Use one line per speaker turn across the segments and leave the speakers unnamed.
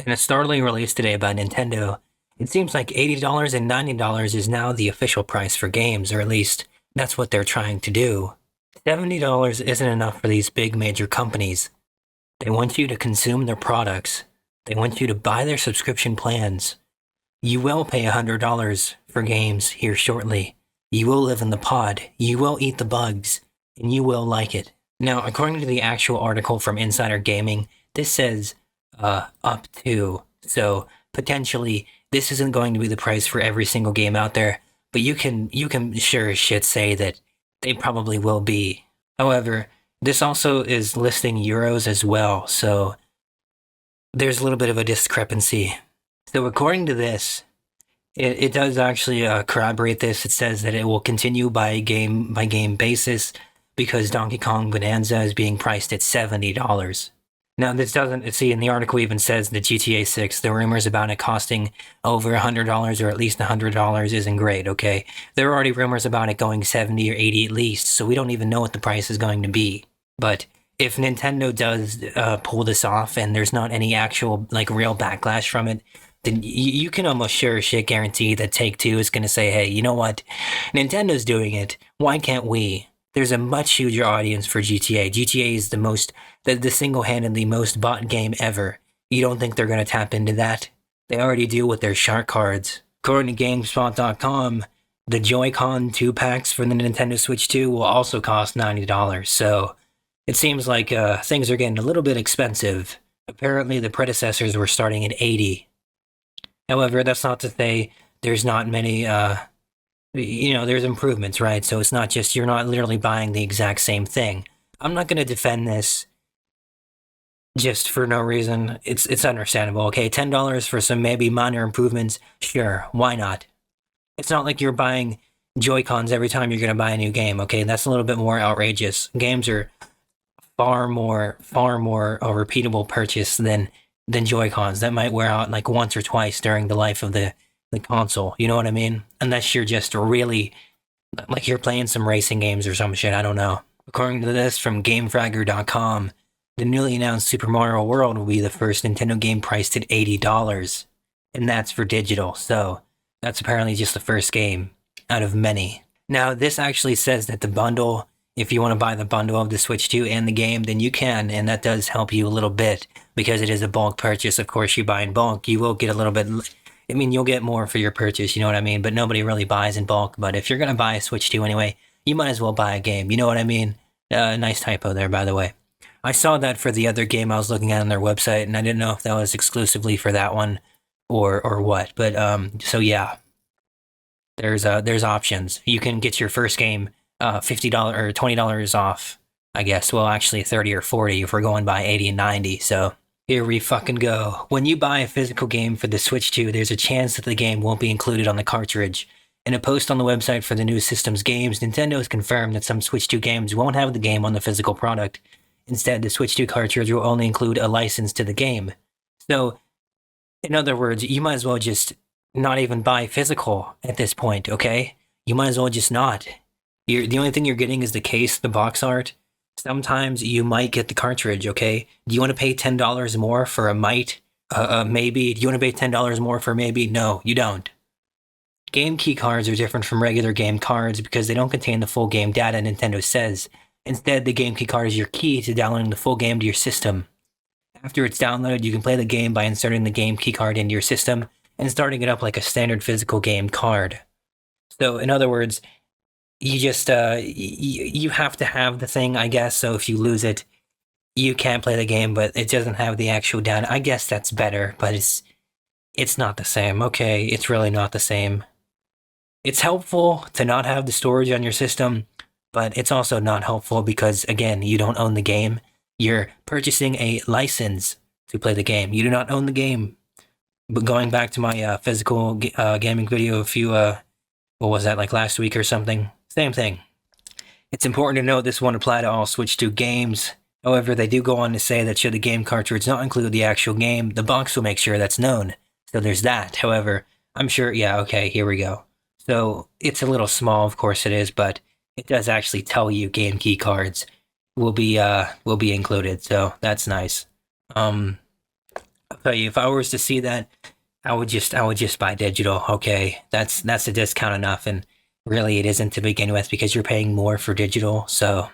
In a startling release today by Nintendo, it seems like $80 and $90 is now the official price for games, or at least that's what they're trying to do. $70 isn't enough for these big major companies. They want you to consume their products. They want you to buy their subscription plans. You will pay $100 for games here shortly. You will live in the pod. You will eat the bugs, and you will like it. Now, according to the actual article from Insider Gaming, this says up to. So potentially, this isn't going to be the price for every single game out there, but you can sure as shit say that they probably will be. However, this also is listing euros as well, so there's a little bit of a discrepancy. So according to this, it does actually corroborate this. It says that it will continue by game basis because Donkey Kong Bonanza is being priced at $70. Now, this doesn't, see, in the article even says that GTA 6, the rumors about it costing over $100 or at least $100 isn't great, okay? There are already rumors about it going 70 or 80 at least, so we don't even know what the price is going to be. But if Nintendo does pull this off and there's not any actual, like, real backlash from it, then you can almost sure as shit guarantee that Take-Two is going to say, hey, you know what? Nintendo's doing it. Why can't we? There's a much huger audience for GTA. GTA is the single-handedly most bought game ever. You don't think they're going to tap into that? They already do with their shark cards. According to GameSpot.com, the Joy-Con 2-packs for the Nintendo Switch 2 will also cost $90, so it seems like things are getting a little bit expensive. Apparently, the predecessors were starting at $80. However, that's not to say there's not many, there's improvements, right? So it's not just, you're not literally buying the exact same thing. I'm not going to defend this just for no reason. It's understandable, okay? $10 for some maybe minor improvements, sure, why not? It's not like you're buying Joy-Cons every time you're going to buy a new game, okay? That's a little bit more outrageous. Games are far more a repeatable purchase than Joy-Cons. That might wear out like once or twice during the life of the console. You know what I mean? Unless you're just really, like you're playing some racing games or some shit, I don't know. According to this from GameFragger.com, the newly announced Super Mario World will be the first Nintendo game priced at $80. And that's for digital, so that's apparently just the first game out of many. Now, this actually says that the bundle, if you want to buy the bundle of the Switch 2 and the game, then you can, and that does help you a little bit because it is a bulk purchase. Of course, you buy in bulk, you will get a little bit, I mean, you'll get more for your purchase, you know what I mean? But nobody really buys in bulk. But if you're going to buy a Switch 2 anyway, you might as well buy a game, you know what I mean? Nice typo there, by the way. I saw that for the other game I was looking at on their website, and I didn't know if that was exclusively for that one or what. But so yeah, there's options. You can get your first game $50 or $20 off, I guess. Well, actually 30 or 40 if we're going by 80 and 90. So here we fucking go. When you buy a physical game for the Switch 2, there's a chance that the game won't be included on the cartridge. In a post on the website for the new system's games, Nintendo has confirmed that some Switch 2 games won't have the game on the physical product. Instead, the Switch 2 cartridge will only include a license to the game. So, in other words, you might as well just not even buy physical at this point, okay? You might as well just not. The only thing you're getting is the case, the box art. Sometimes you might get the cartridge, okay? Do you want to pay $10 more for a might? Maybe. Do you want to pay $10 more for maybe? No, you don't. Game key cards are different from regular game cards because they don't contain the full game data, Nintendo says. Instead, the game key card is your key to downloading the full game to your system. After it's downloaded, you can play the game by inserting the game key card into your system and starting it up like a standard physical game card. So, in other words, you just, you have to have the thing, I guess, so if you lose it, you can't play the game, but it doesn't have the actual data. I guess that's better, but it's not the same, okay? It's really not the same. It's helpful to not have the storage on your system, but it's also not helpful because, again, you don't own the game. You're purchasing a license to play the game. You do not own the game. But going back to my physical gaming video a few, what was that, like last week or something? Same thing. It's important to note this won't apply to all Switch 2 games. However, they do go on to say that should the game cartridge not include the actual game, the box will make sure that's known. So there's that. However, I'm sure, yeah, okay, here we go. So it's a little small, of course it is, but it does actually tell you game key cards will be included, so that's nice. tell you, if I was to see that, I would just buy digital. Okay, that's a discount enough, and really it isn't to begin with because you're paying more for digital. So,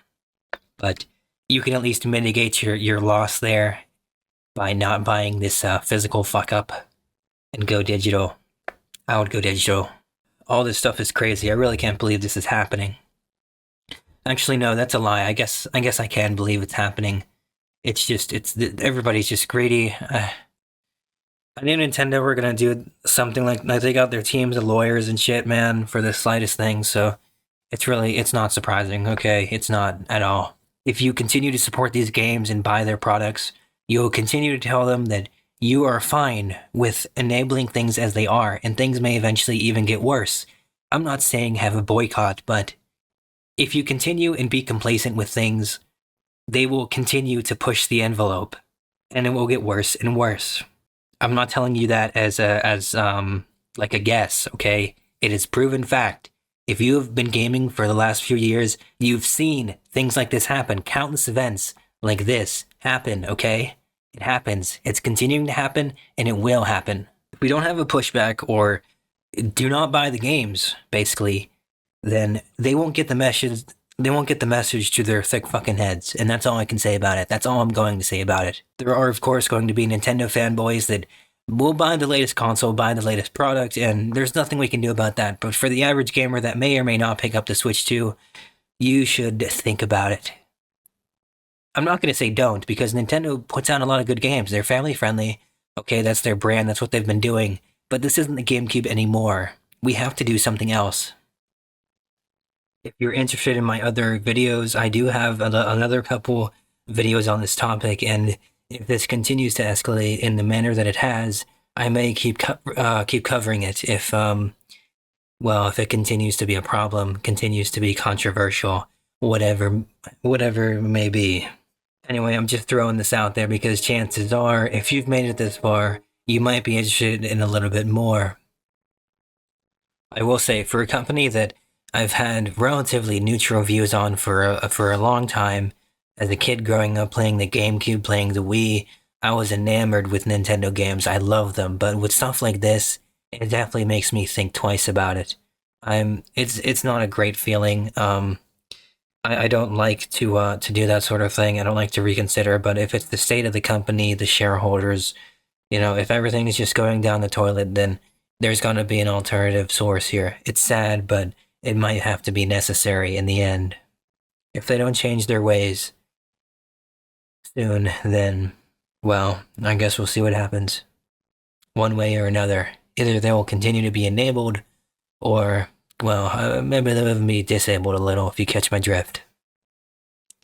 but you can at least mitigate your loss there by not buying this physical fuck up and go digital. I would go digital. All this stuff is crazy. I really can't believe this is happening. Actually, no, that's a lie. I guess I can believe it's happening. It's just everybody's just greedy. I knew Nintendo were gonna do something like they got their teams of lawyers and shit, man, for the slightest thing. So it's not surprising. Okay, it's not at all. If you continue to support these games and buy their products, you'll continue to tell them that you are fine with enabling things as they are, and things may eventually even get worse. I'm not saying have a boycott, but if you continue and be complacent with things, they will continue to push the envelope, and it will get worse and worse. I'm not telling you that as like a guess, okay? It is proven fact. If you have been gaming for the last few years, you've seen things like this happen. Countless events like this happen, okay? It happens. It's continuing to happen, and it will happen. If we don't have a pushback or do not buy the games, basically, then they won't get the message. They won't get the message to their thick fucking heads, and that's all I can say about it. That's all I'm going to say about it. There are, of course, going to be Nintendo fanboys that will buy the latest console, buy the latest product, and there's nothing we can do about that. But for the average gamer that may or may not pick up the Switch 2, you should think about it. I'm not going to say don't, because Nintendo puts out a lot of good games. They're family friendly. Okay, that's their brand. That's what they've been doing. But this isn't the GameCube anymore. We have to do something else. If you're interested in my other videos, I do have another couple videos on this topic, and if this continues to escalate in the manner that it has, I may keep covering it if it continues to be a problem, continues to be controversial, whatever it may be. Anyway, I'm just throwing this out there because chances are, if you've made it this far, you might be interested in a little bit more. I will say, for a company that I've had relatively neutral views on for a long time, as a kid growing up playing the GameCube, playing the Wii, I was enamored with Nintendo games. I love them, but with stuff like this, it definitely makes me think twice about it. It's not a great feeling. I don't like to do that sort of thing. I don't like to reconsider, but if it's the state of the company, the shareholders, if everything is just going down the toilet, then there's going to be an alternative source here. It's sad, but it might have to be necessary in the end. If they don't change their ways soon, then, well, I guess we'll see what happens. One way or another. Either they will continue to be enabled, or, well, maybe they'll even be disabled a little, if you catch my drift.